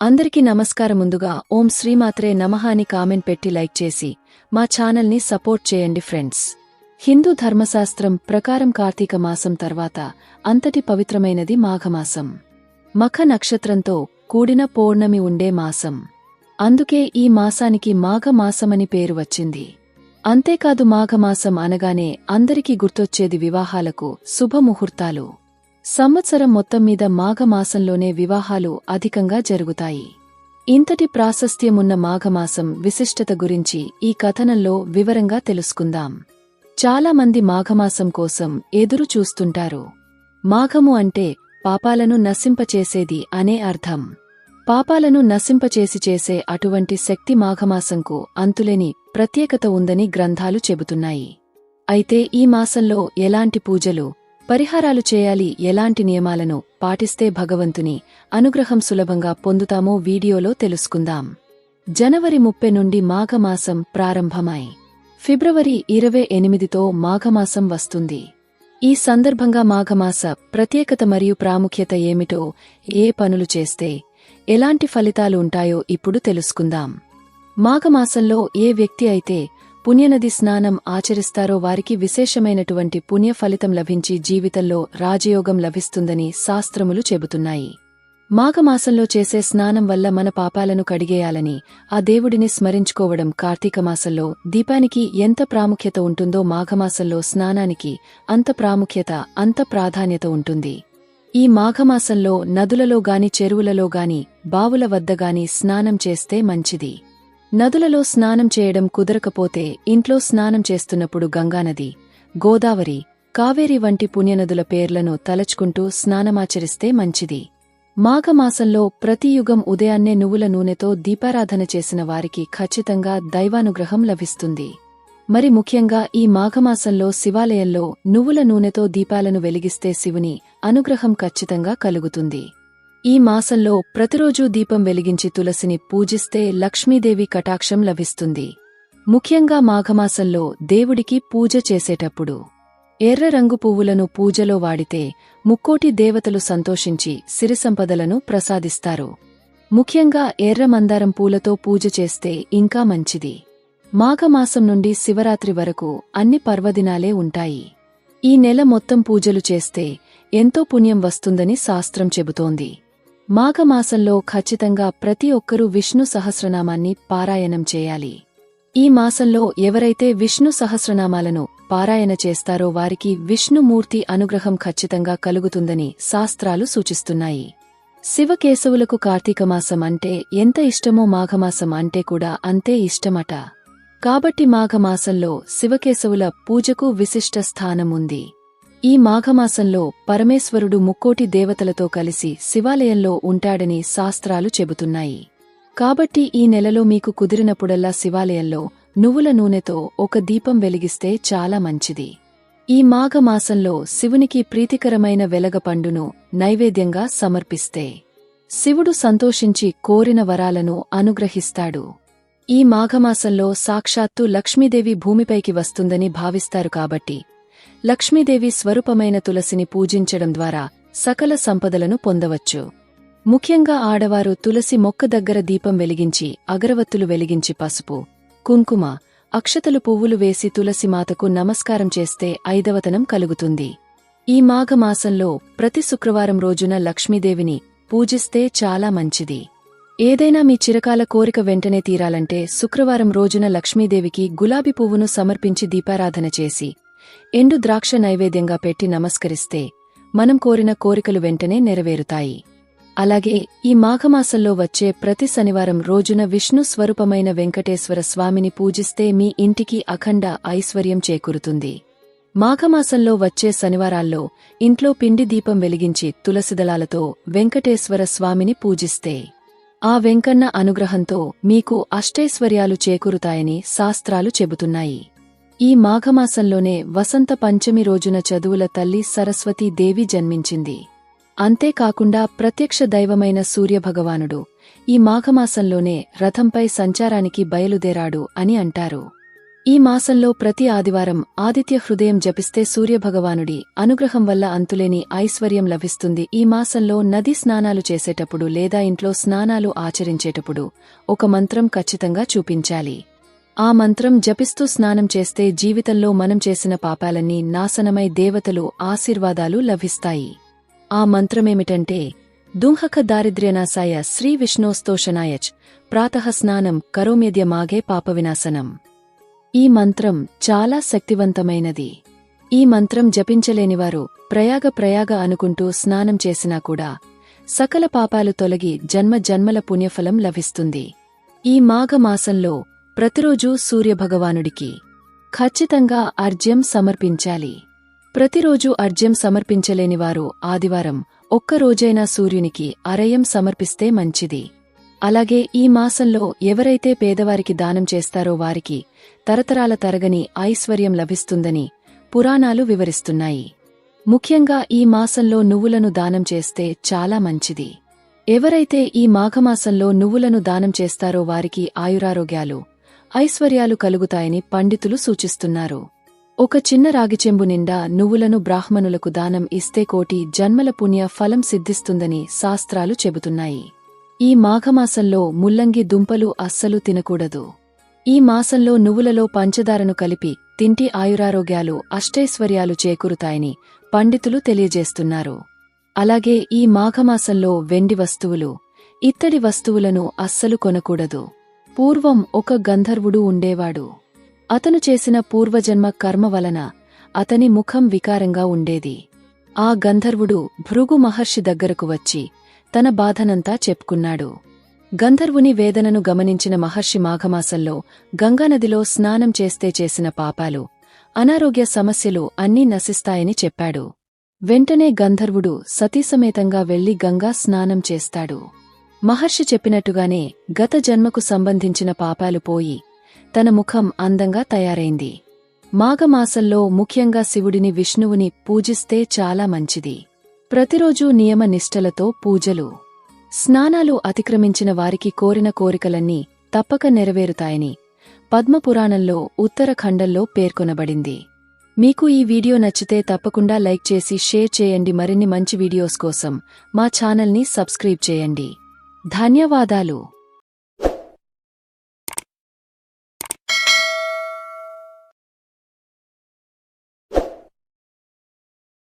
అందరికీ నమస్కారం. ముందుగా ఓం శ్రీమాత్రే నమః అని కామెంట్ పెట్టి లైక్ చేసి మా ఛానల్ని సపోర్ట్ చేయండి ఫ్రెండ్స్. హిందూ ధర్మశాస్త్రం ప్రకారం కార్తీక మాసం తర్వాత అంతటి పవిత్రమైనది మాఘమాసం. మఖ నక్షత్రంతో కూడిన పౌర్ణమి ఉండే మాసం. అందుకే ఈ మాసానికి మాఘమాసమని పేరు వచ్చింది. అంతేకాదు మాఘమాసం అనగానే అందరికీ గుర్తొచ్చేది వివాహాలకు శుభముహూర్తాలు. సంవత్సరం మొత్తం మీద మాఘమాసంలోనే వివాహాలు అధికంగా జరుగుతాయి. ఇంతటి ప్రాశస్త్యమున్న మాఘమాసం విశిష్టత గురించి ఈ కథనంలో వివరంగా తెలుసుకుందాం. చాలామంది మాఘమాసం కోసం ఎదురు చూస్తుంటారు. మాఘము అంటే పాపాలను నశింపచేసేది అనే అర్థం. పాపాలను నశింపచేసి చేసే అటువంటి శక్తి మాఘమాసంకు అంతులేని ప్రత్యేకత ఉందని గ్రంథాలు చెబుతున్నాయి. అయితే ఈ మాసంలో ఎలాంటి పూజలు, పరిహారాలు చేయాలి, ఎలాంటి నియమాలను పాటిస్తే భగవంతుని అనుగ్రహం సులభంగా పొందుతామో వీడియోలో తెలుసుకుందాం. జనవరి 30 నుండి మాఘమాసం ప్రారంభమై ఫిబ్రవరి 28తో మాఘమాసం వస్తుంది. ఈ సందర్భంగా మాఘమాస ప్రత్యేకత మరియు ప్రాముఖ్యత ఏమిటో, ఏ పనులు చేస్తే ఎలాంటి ఫలితాలు ఉంటాయో ఇప్పుడు తెలుసుకుందాం. మాఘమాసంలో ఏ వ్యక్తి అయితే పుణ్యనది స్నానం ఆచరిస్తారో వారికి విశేషమైనటువంటి పుణ్య ఫలితం లభించి జీవితంలో రాజయోగం లభిస్తుందని శాస్త్రములు చెబుతున్నాయి. మాఘమాసంలో చేసే స్నానం వల్ల మన పాపాలను కడిగేయాలని ఆ దేవుడిని స్మరించుకోవడం. కార్తీకమాసంలో దీపానికి ఎంత ప్రాముఖ్యత ఉంటుందో మాఘమాసంలో స్నానానికి అంత ప్రాముఖ్యత, అంత ప్రాధాన్యత ఉంటుంది. ఈ మాఘమాసంలో నదులలో గాని, చెరువులలో గాని, బావుల వద్ద గాని స్నానం చేస్తే మంచిది. నదులలో స్నానం చేయడం కుదరకపోతే ఇంట్లో స్నానం చేస్తున్నప్పుడు గంగానది, గోదావరి, కావేరి వంటి పుణ్యనదుల పేర్లను తలచుకుంటూ స్నానమాచరిస్తే మంచిది. మాఘమాసంలో ప్రతి యుగం ఉదయాన్నే నువ్వుల నూనెతో దీపారాధన చేసిన వారికి ఖచ్చితంగా దైవానుగ్రహం లభిస్తుంది. మరి ముఖ్యంగా ఈ మాఘమాసంలో శివాలయంలో నువ్వుల నూనెతో దీపాలను వెలిగిస్తే శివుని అనుగ్రహం ఖచ్చితంగా కలుగుతుంది. ఈ మాసంలో ప్రతిరోజూ దీపం వెలిగించి తులసిని పూజిస్తే లక్ష్మీదేవి కటాక్షం లభిస్తుంది. ముఖ్యంగా మాఘమాసంలో దేవుడికి పూజ చేసేటప్పుడు ఎర్ర రంగు పువ్వులను పూజలో వాడితే ముక్కోటి దేవతలు సంతోషించి సిరిసంపదలను ప్రసాదిస్తారు. ముఖ్యంగా ఎర్ర మందారం పూలతో పూజ చేస్తే ఇంకా మంచిది. మాఘమాసం నుండి శివరాత్రి వరకు అన్ని పర్వదినాలే ఉంటాయి. ఈ నెల మొత్తం పూజలు చేస్తే ఎంతో పుణ్యం వస్తుందని శాస్త్రం చెబుతోంది. మాఘమాసంలో ఖచ్చితంగా ప్రతి ఒక్కరూ విష్ణు సహస్రనామాన్ని పారాయణం చేయాలి. ఈ మాసంలో ఎవరైతే విష్ణు సహస్రనామాలను పారాయణ చేస్తారో వారికి విష్ణుమూర్తి అనుగ్రహం ఖచ్చితంగా కలుగుతుందని శాస్త్రాలు సూచిస్తున్నాయి. శివకేశవులకు కార్తీకమాసం అంటే ఎంత ఇష్టమో మాఘమాసం అంటే కూడా అంతే ఇష్టమట. కాబట్టి మాఘమాసంలో శివకేశవుల పూజకు విశిష్ట స్థానం ఉంది. ఈ మాఘమాసంలో పరమేశ్వరుడు ముక్కోటి దేవతలతో కలిసి శివాలయంలో ఉంటాడని శాస్త్రాలు చెబుతున్నాయి. కాబట్టి ఈ నెలలో మీకు కుదిరినప్పుడల్లా శివాలయంలో నువ్వుల నూనెతో ఒక దీపం వెలిగిస్తే చాలా మంచిది. ఈ మాఘమాసంలో శివునికి ప్రీతికరమైన వెలగపండును నైవేద్యంగా సమర్పిస్తే శివుడు సంతోషించి కోరిన వరాలను అనుగ్రహిస్తాడు. ఈ మాఘమాసంలో సాక్షాత్తు లక్ష్మీదేవి భూమిపైకి వస్తుందని భావిస్తారు. కాబట్టి లక్ష్మీదేవి స్వరూపమైన తులసిని పూజించడం ద్వారా సకల సంపదలను పొందవచ్చు. ముఖ్యంగా ఆడవారు తులసి మొక్క దగ్గర దీపం వెలిగించి, అగరవత్తులు వెలిగించి పసుపు, కుంకుమ, అక్షతలు, పువ్వులు వేసి తులసిమాతకు నమస్కారం చేస్తే ఐదవతనం కలుగుతుంది. ఈ మాఘమాసంలో ప్రతి శుక్రవారం రోజున లక్ష్మీదేవిని పూజిస్తే చాలా మంచిది. ఏదైనా మీ చిరకాల కోరిక వెంటనే తీరాలంటే శుక్రవారం రోజున లక్ష్మీదేవికి గులాబీ పువ్వును సమర్పించి దీపారాధన చేసి ఎండు ద్రాక్ష నైవేద్యంగా పెట్టి నమస్కరిస్తే మనం కోరిన కోరికలు వెంటనే నెరవేరుతాయి. అలాగే ఈ మాఘమాసంలో వచ్చే ప్రతి శనివారం రోజున విష్ణు స్వరూపమైన వెంకటేశ్వర స్వామిని పూజిస్తే మీ ఇంటికి అఖండ ఐశ్వర్యం చేకూరుతుంది. మాఘమాసంలో వచ్చే శనివారాల్లో ఇంట్లో పిండి దీపం వెలిగించి తులసిదళాలతో వెంకటేశ్వర స్వామిని పూజిస్తే ఆ వెంకన్న అనుగ్రహంతో మీకు అష్టైశ్వర్యాలు చేకూరుతాయని శాస్త్రాలు చెబుతున్నాయి. ఈ మాఘమాసంలోనే వసంత పంచమి రోజున చదువుల తల్లి సరస్వతీ దేవి జన్మించింది. అంతేకాకుండా ప్రత్యక్ష దైవమైన సూర్యభగవానుడు ఈ మాఘమాసంలోనే రథంపై సంచారానికి బయలుదేరాడు అని అంటారు. ఈ ఈ మాసంలో ప్రతి ఆదివారం ఆదిత్య హృదయం జపిస్తే సూర్యభగవానుడి అనుగ్రహం వల్ల అంతులేని ఐశ్వర్యం లభిస్తుంది. ఈ మాసంలో నదీ స్నానాలు చేసేటప్పుడు లేదా ఇంట్లో స్నానాలు ఆచరించేటప్పుడు ఒక మంత్రం ఖచ్చితంగా చూపించాలి. ఆ మంత్రం జపిస్తూ స్నానం చేస్తే జీవితంలో మనం చేసిన పాపాలన్నీ నాశనమై దేవతలు ఆశీర్వాదాలు లభిస్తాయి. ఆ మంత్రమేమిటంటే దుంహక దారిద్ర్యనాశాయ శ్రీ విష్ణోస్తోషనాయచ్ ప్రాతః స్నానం కరోమ్యద్య మాఘే పాపవినాశనం. ఈ మంత్రం చాలా శక్తివంతమైనది. ఈ మంత్రం జపించలేనివారు ప్రయాగ అనుకుంటూ స్నానం చేసినా కూడా సకల పాపాలు తొలగి జన్మల పుణ్యఫలం లభిస్తుంది. ఈ మాఘమాసంలో ప్రతిరోజూ సూర్యభగవానుడికి ఖచ్చితంగా అర్ఘ్యం సమర్పించాలి. ప్రతిరోజూ అర్ఘ్యం సమర్పించలేనివారు ఆదివారం ఒక్కరోజైనా సూర్యునికి అరయం సమర్పిస్తే మంచిది. అలాగే ఈ మాసంలో ఎవరైతే పేదవారికి దానం చేస్తారో వారికి తరతరాల తరగని ఐశ్వర్యం లభిస్తుందని పురాణాలు వివరిస్తున్నాయి. ముఖ్యంగా ఈ మాసంలో నువ్వులను దానం చేస్తే చాలా మంచిది. ఎవరైతే ఈ మాఘమాసంలో నువ్వులను దానం చేస్తారో వారికి ఆయురారోగ్యాలు ఐశ్వర్యాలు కలుగుతాయని పండితులు సూచిస్తున్నారు. ఒక చిన్న రాగిచెంబు నిండా నువ్వులను బ్రాహ్మణులకు దానం ఇస్తే కోటి జన్మల పుణ్య ఫలం సిద్ధిస్తుందని శాస్త్రాలు చెబుతున్నాయి. ఈ మాఘమాసంలో ముల్లంగి దుంపలు అస్సలు తినకూడదు. ఈ మాసంలో నువ్వులలో పంచదారను కలిపి తింటి ఆయురారోగ్యాలు అష్టైశ్వర్యాలు చేకూరుతాయని పండితులు తెలియజేస్తున్నారు. అలాగే ఈ మాఘమాసంలో వెండి వస్తువులు ఇత్తడి వస్తువులను అస్సలు కొనకూడదు. పూర్వం ఒక గంధర్వుడు ఉండేవాడు. అతను చేసిన పూర్వజన్మ కర్మ వలన అతని ముఖం వికారంగా ఉండేది. ఆ గంధర్వుడు భృగు మహర్షి దగ్గరకు వచ్చి తన బాధనంతా చెప్పుకున్నాడు. గంధర్వుని వేదనను గమనించిన మహర్షి మాఘమాసంలో గంగానదిలో స్నానం చేస్తే చేసిన పాపాలు అనారోగ్య సమస్యలు అన్నీ నశిస్తాయని చెప్పాడు. వెంటనే గంధర్వుడు సతీసమేతంగా వెళ్లి గంగా స్నానం చేస్తాడు. మహర్షి చెప్పినట్టుగానే గత జన్మకు సంబంధించిన పాపాలు పోయి తన ముఖం అందంగా తయారైంది. మాఘమాసంలో ముఖ్యంగా శివుడిని విష్ణువుని పూజిస్తే చాలా మంచిది. ప్రతిరోజూ నియమ నిష్టలతో పూజలు స్నానాలు అతిక్రమించిన వారికి కోరిన కోరికలన్నీ తప్పక నెరవేరుతాయని పద్మపురాణంలో ఉత్తరఖండంలో పేర్కొనబడింది. మీకు ఈ వీడియో నచ్చితే తప్పకుండా లైక్ చేసి షేర్ చేయండి. మరిన్ని మంచి వీడియోస్ కోసం మా ఛానల్ని సబ్స్క్రైబ్ చేయండి. ధన్యవాదాలు.